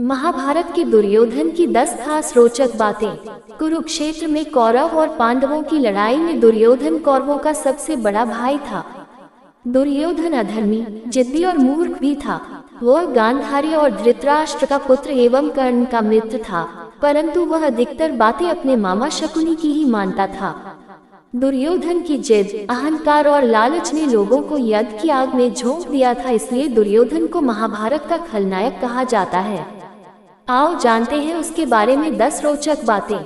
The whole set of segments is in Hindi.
महाभारत के दुर्योधन की 10 खास रोचक बातें। कुरुक्षेत्र में कौरव और पांडवों की लड़ाई में दुर्योधन कौरवों का सबसे बड़ा भाई था। दुर्योधन अधर्मी, जिद्दी और मूर्ख भी था। वह गांधारी और धृतराष्ट्र का पुत्र एवं कर्ण का मित्र था, परंतु वह अधिकतर बातें अपने मामा शकुनी की ही मानता था। दुर्योधन की जिद, अहंकार और लालच ने लोगों को यज्ञ की आग में झोंक दिया था, इसलिए दुर्योधन को महाभारत का खलनायक कहा जाता है। आओ जानते हैं उसके बारे में 10 रोचक बातें।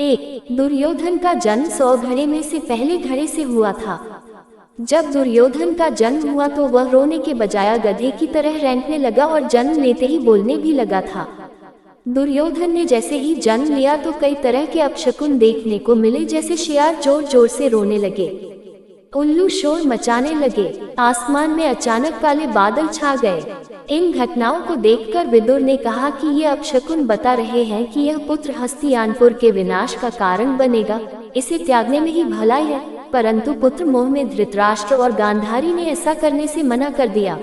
1. दुर्योधन का जन्म 100 घड़े में से पहले घड़े से हुआ था। जब दुर्योधन का जन्म हुआ तो वह रोने के बजाय गधे की तरह रेंगने लगा और जन्म लेते ही बोलने भी लगा था। दुर्योधन ने जैसे ही जन्म लिया तो कई तरह के अपशकुन देखने को मिले, जैसे शियार जोर जोर से रोने लगे, उल्लू शोर मचाने लगे, आसमान में अचानक काले बादल छा गए। इन घटनाओं को देखकर विदुर ने कहा कि ये अपशकुन बता रहे हैं कि यह पुत्र हस्तिनापुर के विनाश का कारण बनेगा, इसे त्यागने में ही भलाई है। परंतु पुत्र मोह में धृतराष्ट्र और गांधारी ने ऐसा करने से मना कर दिया।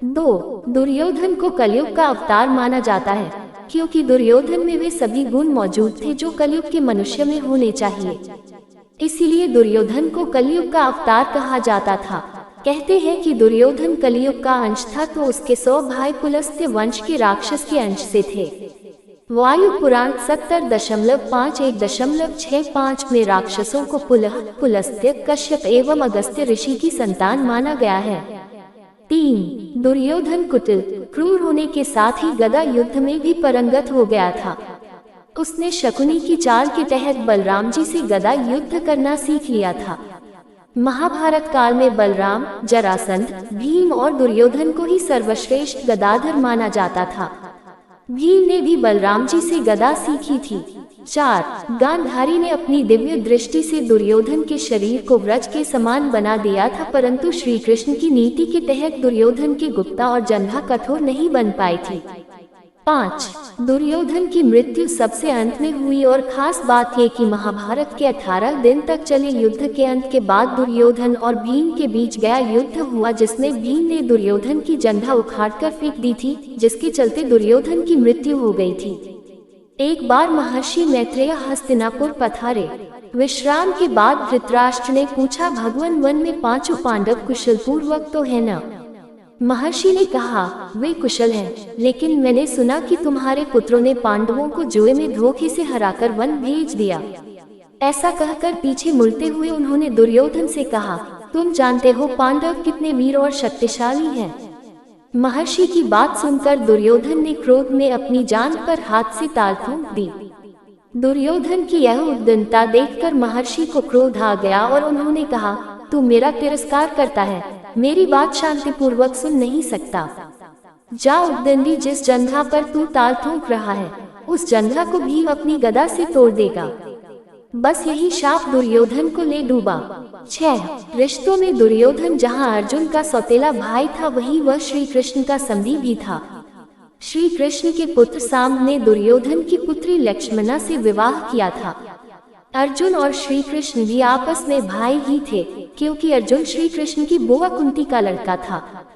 2. दुर्योधन को कलयुग का अवतार माना जाता है, क्योंकि दुर्योधन में वे सभी गुण मौजूद थे जो कलयुग के मनुष्य में होने चाहिए। इसीलिए दुर्योधन को कलयुग का अवतार कहा जाता था। कहते हैं कि दुर्योधन कलयुग का अंश था, तो उसके 100 भाई पुलस्त्य वंश के राक्षस के अंश से थे। वायु पुराण 70.51.65 में राक्षसों को पुलह, पुलस्त्य, कश्यप एवं अगस्त्य ऋषि की संतान माना गया है। 3. दुर्योधन कुटिल, क्रूर होने के साथ ही गदा युद्ध में भी पारंगत हो गया था। उसने शकुनी की चाल के तहत बलराम जी से गदा युद्ध करना सीख लिया था। महाभारत काल में बलराम, जरासंध, भीम और दुर्योधन को ही सर्वश्रेष्ठ गदाधर माना जाता था। भीम ने भी बलराम जी से गदा सीखी थी। 4. गांधारी ने अपनी दिव्य दृष्टि से दुर्योधन के शरीर को व्रज के समान बना दिया था, परंतु श्री कृष्ण की नीति के तहत दुर्योधन की गुप्ता और जंघा कठोर नहीं बन पाई थी। 5. दुर्योधन की मृत्यु सबसे अंत में हुई, और खास बात यह कि महाभारत के 18 दिन तक चले युद्ध के अंत के बाद दुर्योधन और भीम के बीच गया युद्ध हुआ, जिसमें भीम ने दुर्योधन की जंघा उखाड़कर फेंक दी थी, जिसके चलते दुर्योधन की मृत्यु हो गई थी। एक बार महर्षि मैत्रेय हस्तिनापुर पधारे। विश्राम के बाद धृतराष्ट्र ने पूछा, भगवान, वन में 5 पांडव कुशल पूर्वक तो है न? महर्षि ने कहा, वे कुशल हैं, लेकिन मैंने सुना कि तुम्हारे पुत्रों ने पांडवों को जुए में धोखे से हराकर वन भेज दिया। ऐसा कहकर पीछे मुड़ते हुए उन्होंने दुर्योधन से कहा, तुम जानते हो पांडव कितने वीर और शक्तिशाली हैं। महर्षि की बात सुनकर दुर्योधन ने क्रोध में अपनी जान पर हाथ से ताल ठोक दी। दुर्योधन की यह उद्दंडता देखकर महर्षि को क्रोध आ गया और उन्होंने कहा, तू मेरा तिरस्कार करता है, मेरी बात शांतिपूर्वक सुन नहीं सकता। जा उद्दंडी, जिस जंघा पर तू ताल ठोक रहा है, उस जंघा को भीम अपनी गदा से तोड़ देगा। बस यही शाप दुर्योधन को ले डूबा। 6. रिश्तों में दुर्योधन जहां अर्जुन का सौतेला भाई था, वहीं वह श्री कृष्ण का समधी भी था। श्री कृष्ण के पुत्र सांब ने दुर्योधन की पुत्री लक्ष्मणा से विवाह किया था। अर्जुन और श्री कृष्ण भी आपस में भाई ही थे, क्योंकि अर्जुन श्री कृष्ण की बुआ कुंती का लड़का था।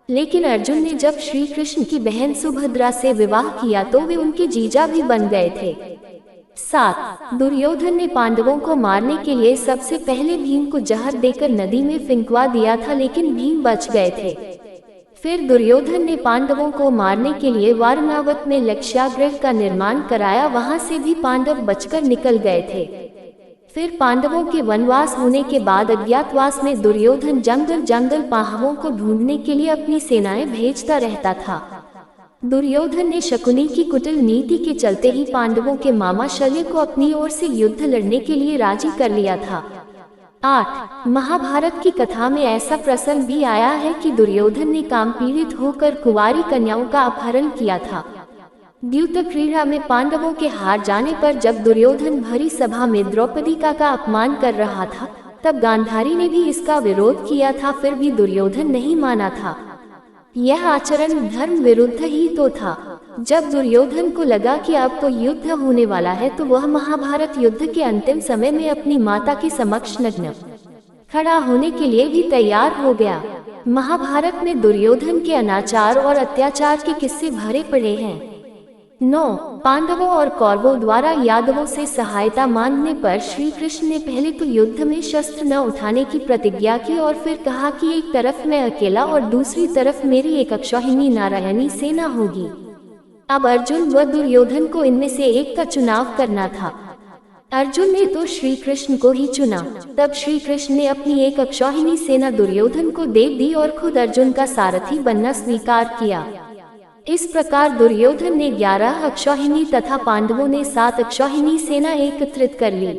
लेकिन अर्जुन ने जब श्री कृष्ण की बहन सुभद्रा से विवाह किया तो वे उनके जीजा भी बन गए थे। 7. दुर्योधन ने पांडवों को मारने के लिए सबसे पहले भीम को जहर देकर नदी में फिंकवा दिया था, लेकिन भीम बच गए थे। फिर दुर्योधन ने पांडवों को मारने के लिए वारणावत में लक्षागृह का निर्माण कराया, वहां से भी पांडव बचकर निकल गए थे। फिर पांडवों के वनवास होने के बाद अज्ञातवास में दुर्योधन जंगल जंगल पांडवों को ढूंढने के लिए अपनी सेनाएं भेजता रहता था। दुर्योधन ने शकुनी की कुटिल नीति के चलते ही पांडवों के मामा शल्य को अपनी ओर से युद्ध लड़ने के लिए राजी कर लिया था। 8. महाभारत की कथा में ऐसा प्रसंग भी आया है कि दुर्योधन ने काम पीड़ित होकर कुंवारी कन्याओं का अपहरण किया था। द्यूत क्रीड़ा में पांडवों के हार जाने पर जब दुर्योधन भरी सभा में द्रौपदी का अपमान कर रहा था, तब गांधारी ने भी इसका विरोध किया था, फिर भी दुर्योधन नहीं माना था। यह आचरण धर्म विरुद्ध ही तो था। जब दुर्योधन को लगा कि अब तो युद्ध होने वाला है, तो वह महाभारत युद्ध के अंतिम समय में अपनी माता के समक्ष नग्न खड़ा होने के लिए भी तैयार हो गया। महाभारत में दुर्योधन के अनाचार और अत्याचार के किस्से भरे पड़े हैं। 9. पांडवों और कौरवों द्वारा यादवों से सहायता मांगने पर श्री कृष्ण ने पहले तो युद्ध में शस्त्र न उठाने की प्रतिज्ञा की और फिर कहा कि एक तरफ मैं अकेला और दूसरी तरफ मेरी एक अक्षौहिणी नारायणी सेना होगी। अब अर्जुन व दुर्योधन को इनमें से एक का चुनाव करना था। अर्जुन ने तो श्री कृष्ण को ही चुना। तब श्री कृष्ण ने अपनी एक अक्षौहिणी सेना दुर्योधन को दे दी और खुद अर्जुन का सारथी बनना स्वीकार किया। इस प्रकार दुर्योधन ने 11 अक्षौहिणी तथा पांडवों ने 7 अक्षौहिणी सेना एकत्रित कर ली।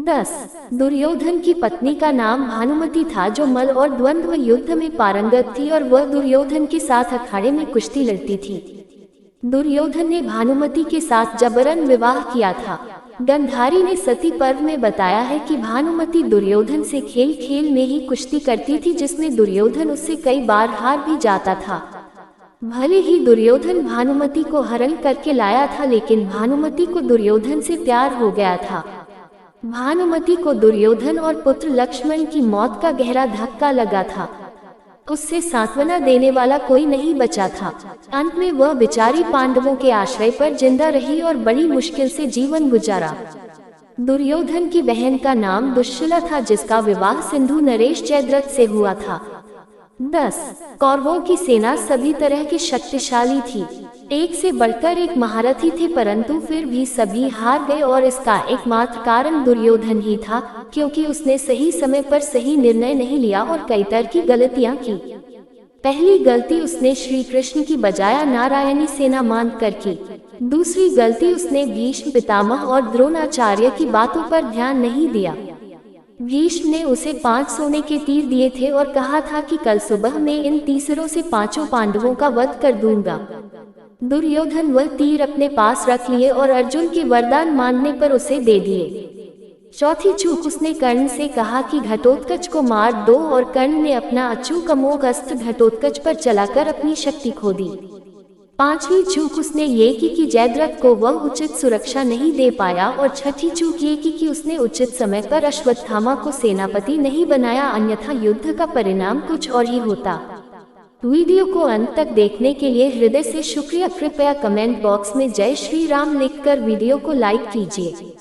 10. दुर्योधन की पत्नी का नाम भानुमति था, जो मल्ल और द्वंद्व युद्ध में पारंगत थी और वह दुर्योधन के साथ अखाड़े में कुश्ती लड़ती थी। दुर्योधन ने भानुमति के साथ जबरन विवाह किया था। गंधारी ने सती पर्व में बताया है कि भानुमति दुर्योधन से खेल खेल में ही कुश्ती करती थी, जिसमें दुर्योधन उससे कई बार हार भी जाता था। भले ही दुर्योधन भानुमति को हरण करके लाया था, लेकिन भानुमति को दुर्योधन से प्यार हो गया था। भानुमति को दुर्योधन और पुत्र लक्ष्मण की मौत का गहरा धक्का लगा था। उससे सांत्वना देने वाला कोई नहीं बचा था। अंत में वह बेचारी पांडवों के आश्रय पर जिंदा रही और बड़ी मुश्किल से जीवन गुजारा। दुर्योधन की बहन का नाम दुश्शला था, जिसका विवाह सिंधु नरेश जयद्रथ से हुआ था। 10. कौरवों की सेना सभी तरह की शक्तिशाली थी। एक से बढ़कर एक महारथी थे, परंतु फिर भी सभी हार गए और इसका एकमात्र कारण दुर्योधन ही था, क्योंकि उसने सही समय पर सही निर्णय नहीं लिया और कई तरह की गलतियां की। पहली गलती उसने श्री कृष्ण की बजाय नारायणी सेना मानकर की। दूसरी गलती उसने भीष्म पितामह और द्रोणाचार्य की बातों पर ध्यान नहीं दिया। भीष्म ने उसे 5 सोने के तीर दिए थे और कहा था कि कल सुबह मैं इन तीसरों से 5 पांडवों का वध कर दूंगा। दुर्योधन वह तीर अपने पास रख लिए और अर्जुन के वरदान मानने पर उसे दे दिए। चौथी चूक उसने कर्ण से कहा कि घटोत्कच को मार दो, और कर्ण ने अपना अचूक अमोघ अस्त्र घटोत्कच पर चलाकर अपनी शक्ति खो दी। पांचवी चूक उसने ये की कि जयद्रथ को वह उचित सुरक्षा नहीं दे पाया, और छठी चूक ये की कि उसने उचित समय पर अश्वत्थामा को सेनापति नहीं बनाया, अन्यथा युद्ध का परिणाम कुछ और ही होता। वीडियो को अंत तक देखने के लिए हृदय से शुक्रिया। कृपया कमेंट बॉक्स में जय श्री राम लिखकर वीडियो को लाइक कीजिए।